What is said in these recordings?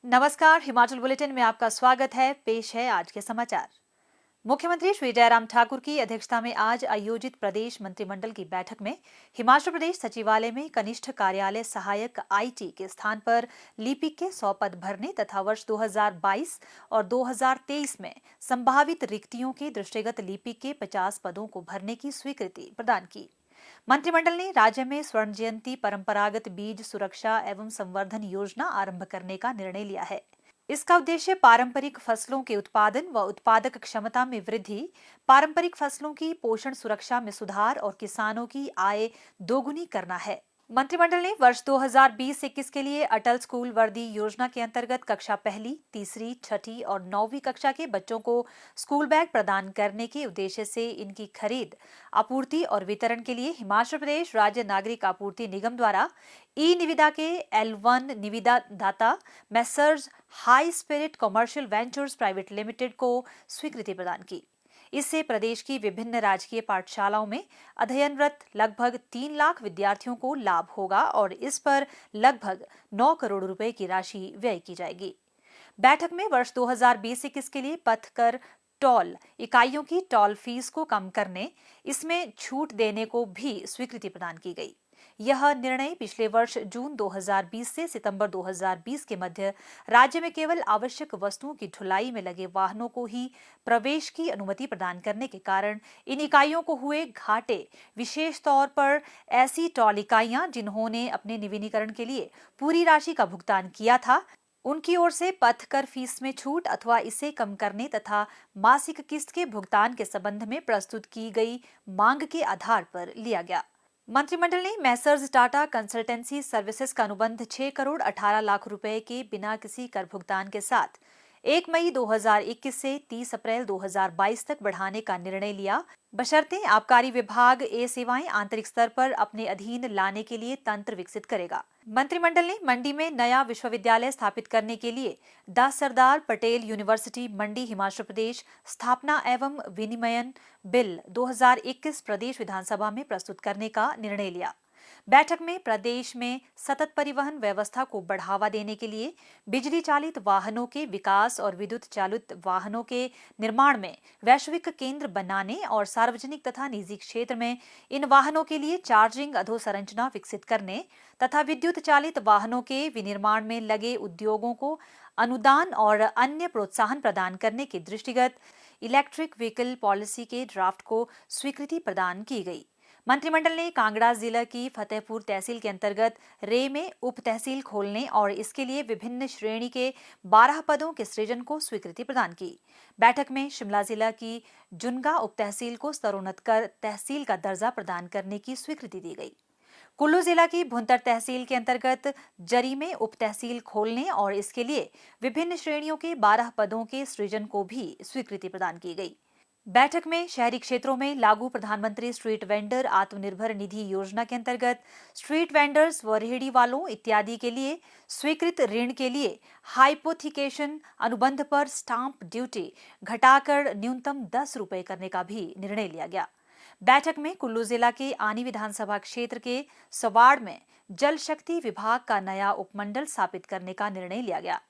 नमस्कार, हिमाचल बुलेटिन में आपका स्वागत है। पेश है आज के समाचार। मुख्यमंत्री श्री जयराम ठाकुर की अध्यक्षता में आज आयोजित प्रदेश मंत्रिमंडल की बैठक में हिमाचल प्रदेश सचिवालय में कनिष्ठ कार्यालय सहायक आईटी के स्थान पर लिपिक के 100 पद भरने तथा वर्ष 2022 और 2023 में संभावित रिक्तियों के दृष्टिगत लिपिक के 50 पदों को भरने की स्वीकृति प्रदान की। मंत्रिमंडल ने राज्य में स्वर्ण जयंती परंपरागत बीज सुरक्षा एवं संवर्धन योजना आरंभ करने का निर्णय लिया है। इसका उद्देश्य पारंपरिक फसलों के उत्पादन व उत्पादक क्षमता में वृद्धि, पारंपरिक फसलों की पोषण सुरक्षा में सुधार और किसानों की आय दोगुनी करना है। मंत्रिमंडल ने वर्ष 2020-21 के लिए अटल स्कूल वर्दी योजना के अंतर्गत कक्षा पहली, तीसरी, छठी और 9वीं कक्षा के बच्चों को स्कूल बैग प्रदान करने के उद्देश्य से इनकी खरीद, आपूर्ति और वितरण के लिए हिमाचल प्रदेश राज्य नागरिक आपूर्ति निगम द्वारा ई निविदा के L1 निविदा दाता Messrs high spirit commercial ventures private limited को स्वीकृति प्रदान की। इससे प्रदेश की विभिन्न राजकीय पाठशालाओं में अध्ययनरत लगभग 3 लाख विद्यार्थियों को लाभ होगा और इस पर लगभग 9 करोड़ रुपए की राशि व्यय की जाएगी। बैठक में वर्ष 2020-21 के लिए पथकर टोल इकाइयों की टोल फीस को कम करने, इसमें छूट देने को भी स्वीकृति प्रदान की गई। यह निर्णय पिछले वर्ष जून 2020 से सितंबर 2020 के मध्य राज्य में केवल आवश्यक वस्तुओं की ढुलाई में लगे वाहनों को ही प्रवेश की अनुमति प्रदान करने के कारण इन इकाइयों को हुए घाटे, विशेष तौर पर ऐसी टोल इकाइयां जिन्होंने अपने नवीनीकरण के लिए पूरी राशि का भुगतान किया था, उनकी ओर से पथकर फीस में छूट अथवा इसे कम करने तथा मासिक किस्त के भुगतान के संबंध में प्रस्तुत की गई मांग के आधार पर लिया गया। मंत्रिमंडल ने मैसर्स टाटा कंसल्टेंसी सर्विसेज का अनुबंध 6 करोड़ 18 लाख रुपए के बिना किसी कर भुगतान के साथ 1 मई 2021 से 30 अप्रैल 2022 तक बढ़ाने का निर्णय लिया, बशर्ते आबकारी विभाग ये सेवाएं आंतरिक स्तर पर अपने अधीन लाने के लिए तंत्र विकसित करेगा। मंत्रिमंडल ने मंडी में नया विश्वविद्यालय स्थापित करने के लिए द सरदार पटेल यूनिवर्सिटी मंडी हिमाचल प्रदेश स्थापना एवं विनिमयन बिल 2021 प्रदेश विधानसभा में प्रस्तुत करने का निर्णय लिया। बैठक में प्रदेश में सतत परिवहन व्यवस्था को बढ़ावा देने के लिए बिजली चालित वाहनों के विकास और विद्युत चालित वाहनों के निर्माण में वैश्विक केंद्र बनाने और सार्वजनिक तथा निजी क्षेत्र में इन वाहनों के लिए चार्जिंग अधोसंरचना विकसित करने तथा विद्युत चालित वाहनों के विनिर्माण में लगे उद्योगों को अनुदान और अन्य प्रोत्साहन प्रदान करने के दृष्टिगत इलेक्ट्रिक व्हीकल पॉलिसी के ड्राफ्ट को स्वीकृति प्रदान की गई। मंत्रिमंडल ने कांगड़ा जिला की फतेहपुर तहसील के अंतर्गत रे में उप तहसील खोलने और इसके लिए विभिन्न श्रेणी के 12 पदों के सृजन को स्वीकृति प्रदान की। बैठक में शिमला जिला की जुन्गा उप तहसील को स्तरोन्नत कर तहसील का दर्जा प्रदान करने की स्वीकृति दी गई। कुल्लू जिला की भुंतर तहसील के अंतर्गत जरी में उप तहसील खोलने और इसके लिए विभिन्न श्रेणियों के 12 पदों के सृजन को भी स्वीकृति प्रदान की गई। बैठक में शहरी क्षेत्रों में लागू प्रधानमंत्री स्ट्रीट वेंडर आत्मनिर्भर निधि योजना के अंतर्गत स्ट्रीट वेंडर्स व रेहड़ी वालों इत्यादि के लिए स्वीकृत ऋण के लिए हाइपोथिकेशन अनुबंध पर स्टाम्प ड्यूटी घटाकर न्यूनतम 10 रुपए करने का भी निर्णय लिया गया। बैठक में कुल्लू जिला के आनी विधानसभा क्षेत्र के सवाड़ में जल शक्ति विभाग का नया उपमंडल स्थापित करने का निर्णय लिया गया।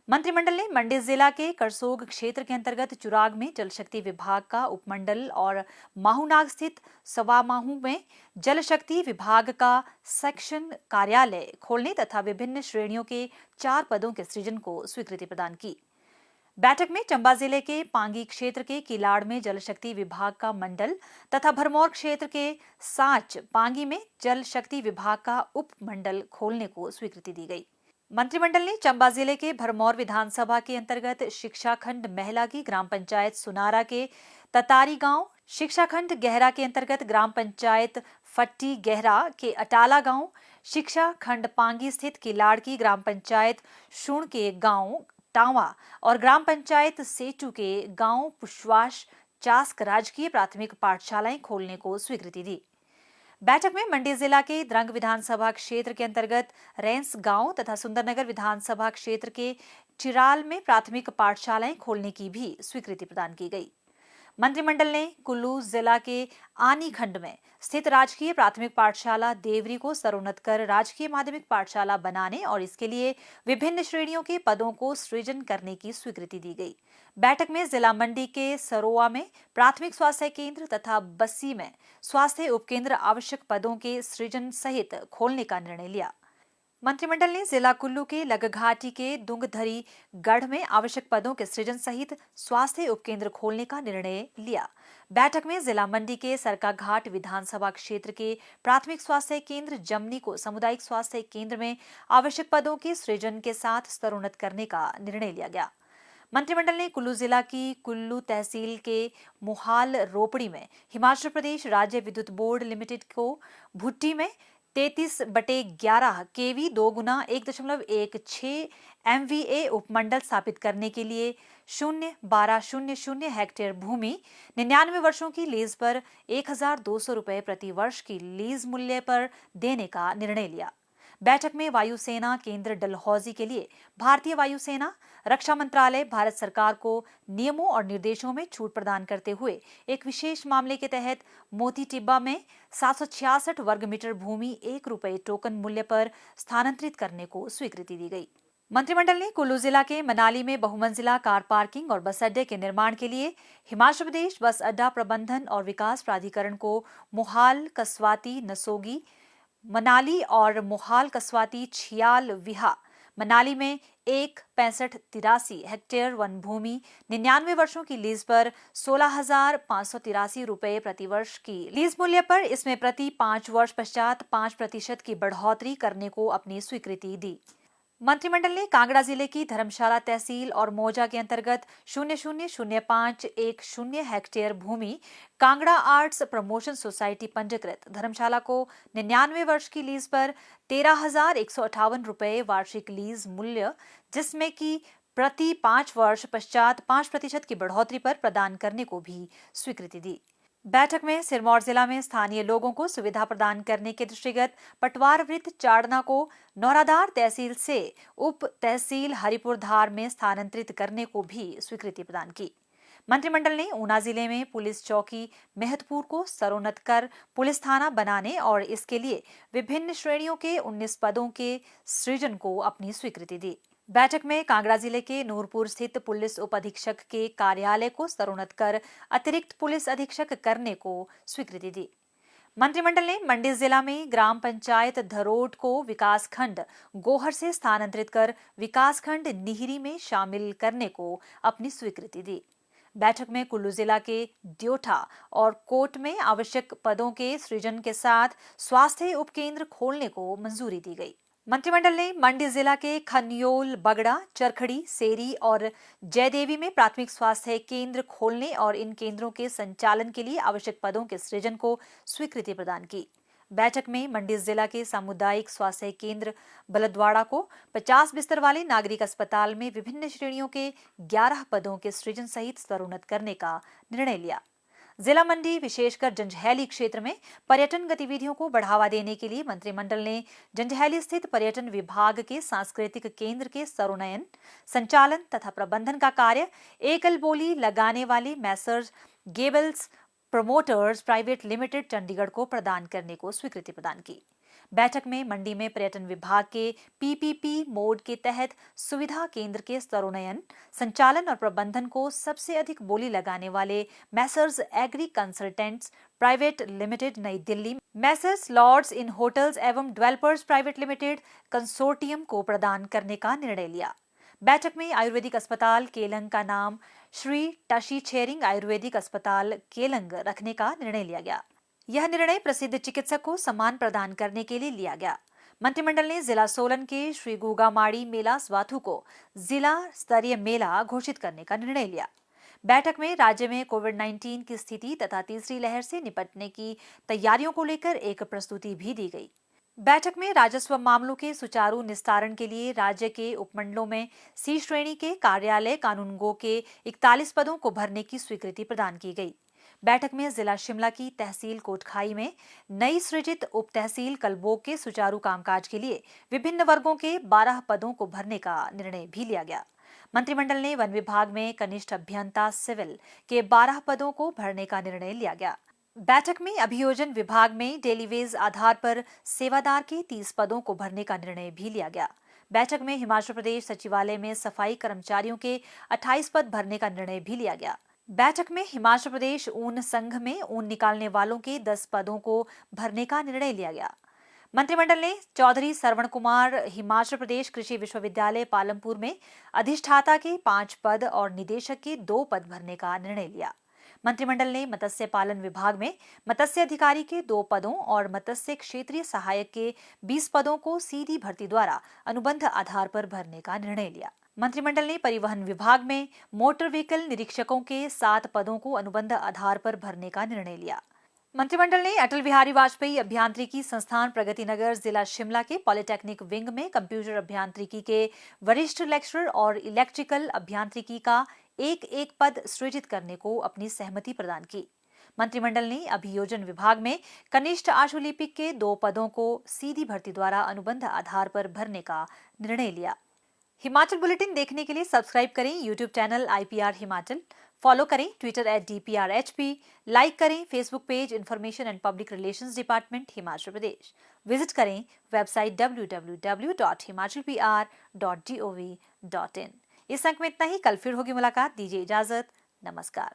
मंत्रिमंडल ने मंडी जिला के करसोग क्षेत्र के अंतर्गत चुराग में जल शक्ति विभाग का उपमंडल और माहूनाग स्थित सवामाहू में जल शक्ति विभाग का सेक्शन कार्यालय खोलने तथा विभिन्न श्रेणियों के 4 पदों के सृजन को स्वीकृति प्रदान की। बैठक में चंबा जिले के पांगी क्षेत्र के किलाड़ में जल शक्ति विभाग का मंडल तथा भरमौर क्षेत्र के साच पांगी में जल शक्ति विभाग का उपमंडल खोलने को स्वीकृति दी गई। मंत्रिमंडल ने चंबा जिले के भरमौर विधानसभा के अंतर्गत शिक्षा खंड महला की ग्राम पंचायत सुनारा के ततारी गांव, शिक्षा खंड गहरा के अंतर्गत ग्राम पंचायत फट्टी गहरा के अटाला गांव, शिक्षा खंड पांगी स्थित किलाड़ की ग्राम पंचायत शुण के गांव टावा और ग्राम पंचायत सेचू के गांव पुष्वाश चास्क राजकीय प्राथमिक पाठशालाएं खोलने को स्वीकृति दी। बैठक में मंडी जिला के द्रंग विधानसभा क्षेत्र के अंतर्गत रेंस गांव तथा सुंदरनगर विधानसभा क्षेत्र के चिराल में प्राथमिक पाठशालाएं खोलने की भी स्वीकृति प्रदान की गई। मंत्रिमंडल ने कुल्लू जिला के आनी खंड में स्थित राजकीय प्राथमिक पाठशाला देवरी को स्तरोन्नत कर राजकीय माध्यमिक पाठशाला बनाने और इसके लिए विभिन्न श्रेणियों के पदों को सृजन करने की स्वीकृति दी गई। बैठक में जिला मंडी के सरोआ में प्राथमिक स्वास्थ्य केंद्र तथा बस्सी में स्वास्थ्य उपकेंद्र आवश्यक पदों के सृजन सहित खोलने का निर्णय लिया। मंत्रिमंडल ने जिला कुल्लू के लगघाटी के दुंगधरी गढ़ में आवश्यक पदों के सृजन सहित स्वास्थ्य उपकेंद्र खोलने का निर्णय लिया। बैठक में जिला मंडी के सरकाघाट विधानसभा क्षेत्र के प्राथमिक स्वास्थ्य केंद्र जमनी को सामुदायिक स्वास्थ्य केंद्र में आवश्यक पदों के सृजन के साथ स्तरोन्नत करने का निर्णय लिया गया। मंत्रिमंडल ने कुल्लू जिला की कुल्लू तहसील के मोहाल रोपड़ी में हिमाचल प्रदेश राज्य विद्युत बोर्ड लिमिटेड को भुट्टी में 33/11 केवी 2x1.16 MVA उपमंडल स्थापित करने के लिए 01200 हेक्टेयर भूमि 99 वर्षों की लीज पर 1,200 रुपए प्रति वर्ष की लीज मूल्य पर देने का निर्णय लिया। बैठक में वायुसेना केंद्र डलहौजी के लिए भारतीय वायुसेना, रक्षा मंत्रालय भारत सरकार को नियमों और निर्देशों में छूट प्रदान करते हुए एक विशेष मामले के तहत मोती टिब्बा में 766 वर्ग मीटर भूमि ₹1 टोकन मूल्य पर स्थानांतरित करने को स्वीकृति दी गई। मंत्रिमंडल ने कुल्लू जिला के मनाली में बहुमंजिला कार पार्किंग और बस अड्डे के निर्माण के लिए हिमाचल प्रदेश बस अड्डा प्रबंधन और विकास प्राधिकरण को मोहाल, कसवाती, नसोगी, मनाली और मोहाल, कसवाती, छियाल, विहा, मनाली में 1,6583 हेक्टेयर वन भूमि 99 वर्षों की लीज पर 16,583 रुपए प्रति वर्ष की लीज मूल्य पर इसमें प्रति 5 वर्ष पश्चात 5% की बढ़ोतरी करने को अपनी स्वीकृति दी। मंत्रिमंडल ने कांगड़ा जिले की धर्मशाला तहसील और मौजा के अंतर्गत 0,0510 हेक्टेयर भूमि कांगड़ा आर्ट्स प्रमोशन सोसाइटी पंजीकृत धर्मशाला को 99 वर्ष की लीज पर 13,158 रुपए वार्षिक लीज मूल्य, जिसमें की प्रति 5 वर्ष पश्चात 5% की बढ़ोतरी पर प्रदान करने को भी स्वीकृति दी। बैठक में सिरमौर जिला में स्थानीय लोगों को सुविधा प्रदान करने के दृष्टिगत पटवार वृत्त चाड़ना को नौराधार तहसील से उप तहसील हरिपुर धार में स्थानांतरित करने को भी स्वीकृति प्रदान की। मंत्रिमंडल ने ऊना जिले में पुलिस चौकी मेहतपुर को स्तरोन्नत कर पुलिस थाना बनाने और इसके लिए विभिन्न श्रेणियों के 19 पदों के सृजन को अपनी स्वीकृति दी। बैठक में कांगड़ा जिले के नूरपुर स्थित पुलिस उप अधीक्षक के कार्यालय को स्तरोन्नत कर अतिरिक्त पुलिस अधीक्षक करने को स्वीकृति दी। मंत्रिमंडल ने मंडी जिला में ग्राम पंचायत धरोट को विकासखंड गोहर से स्थानांतरित कर विकासखंड निहरी में शामिल करने को अपनी स्वीकृति दी। बैठक में कुल्लू जिला के द्योठा और कोट में आवश्यक पदों के सृजन के साथ स्वास्थ्य उपकेंद्र खोलने को मंजूरी दी गई। मंत्रिमंडल ने मंडी जिला के खन्योल, बगड़ा, चरखड़ी, सेरी और जयदेवी में प्राथमिक स्वास्थ्य केंद्र खोलने और इन केंद्रों के संचालन के लिए आवश्यक पदों के सृजन को स्वीकृति प्रदान की। बैठक में मंडी जिला के सामुदायिक स्वास्थ्य केंद्र बलद्वाड़ा को 50 बिस्तर वाले नागरिक अस्पताल में विभिन्न श्रेणियों के 11 पदों के सृजन सहित स्तरोन्नत करने का निर्णय लिया। जिला मंडी विशेषकर जंजैहली क्षेत्र में पर्यटन गतिविधियों को बढ़ावा देने के लिए मंत्रिमंडल ने जंजैहली स्थित पर्यटन विभाग के सांस्कृतिक केंद्र के स्तरोन्नयन, संचालन तथा प्रबंधन का कार्य एकल बोली लगाने वाले Messrs Gables promoters private limited Chandigarh को प्रदान करने को स्वीकृति प्रदान की। बैठक में मंडी में पर्यटन विभाग के PPP मोड के तहत सुविधा केंद्र के स्तरोन्नयन, संचालन और प्रबंधन को सबसे अधिक बोली लगाने वाले messrs agri consultants private limited New Delhi, messrs Lords Inn hotels एवं डेवलपर्स प्राइवेट लिमिटेड कंसोर्टियम को प्रदान करने का निर्णय लिया। बैठक में आयुर्वेदिक अस्पताल केलंग का नाम श्री टशी छेरिंग आयुर्वेदिक अस्पताल केलंग रखने का निर्णय लिया गया। यह निर्णय प्रसिद्ध चिकित्सक को सम्मान प्रदान करने के लिए लिया गया। मंत्रिमंडल ने जिला सोलन के श्री गुगामाड़ी मेला स्वाथु को जिला स्तरीय मेला घोषित करने का निर्णय लिया। बैठक में राज्य में कोविड-19 की स्थिति तथा तीसरी लहर से निपटने की तैयारियों को लेकर एक प्रस्तुति भी दी गई। बैठक में राजस्व मामलों के सुचारू निस्तारण के लिए राज्य के उपमंडलों में C श्रेणी के कार्यालय कानूनगो के 41 पदों को भरने की स्वीकृति प्रदान की गई। बैठक में जिला शिमला की तहसील कोटखाई में नई सृजित उप तहसील कलबोग के सुचारू कामकाज के लिए विभिन्न वर्गों के 12 पदों को भरने का निर्णय भी लिया गया। मंत्रिमंडल ने वन विभाग में कनिष्ठ अभियंता सिविल के 12 पदों को भरने का निर्णय लिया गया। बैठक में अभियोजन विभाग में डेलीवेज आधार पर सेवादार के 30 पदों को भरने का निर्णय भी लिया गया। बैठक में हिमाचल प्रदेश सचिवालय में सफाई कर्मचारियों के 28 पद भरने का निर्णय भी लिया गया। बैठक में हिमाचल प्रदेश ऊन संघ में ऊन निकालने वालों के 10 पदों को भरने का निर्णय लिया गया। मंत्रिमंडल ने चौधरी सरवण कुमार हिमाचल प्रदेश कृषि विश्वविद्यालय पालमपुर में अधिष्ठाता के 5 पद और निदेशक के 2 पद भरने का निर्णय लिया। मंत्रिमंडल ने मत्स्य पालन विभाग में मत्स्य अधिकारी के 2 पदों और मत्स्य क्षेत्रीय सहायक के 20 पदों को सीधी भर्ती द्वारा अनुबंध आधार पर भरने का निर्णय लिया। मंत्रिमंडल ने परिवहन विभाग में मोटर व्हीकल निरीक्षकों के 7 पदों को अनुबंध आधार पर भरने का निर्णय लिया। मंत्रिमंडल ने अटल बिहारी वाजपेयी अभियांत्रिकी संस्थान प्रगति नगर जिला शिमला के पॉलिटेक्निक विंग में कंप्यूटर अभियांत्रिकी के वरिष्ठ लेक्चरर और इलेक्ट्रिकल अभियांत्रिकी का एक पद सृजित करने को अपनी सहमति प्रदान की। मंत्रिमंडल ने अभियोजन विभाग में कनिष्ठ आशुलिपिक के 2 पदों को सीधी भर्ती द्वारा अनुबंध आधार पर भरने का निर्णय लिया। हिमाचल बुलेटिन देखने के लिए सब्सक्राइब करें YouTube channel IPR Himachal, follow करें ट्विटर @DPRHP, लाइक करें Facebook page information and public relations department Himachal Pradesh, visit करें वेबसाइट www.himachalpr.gov.in। इस अंक में इतना ही। कल फिर होगी मुलाकात। दीजिए इजाजत। नमस्कार।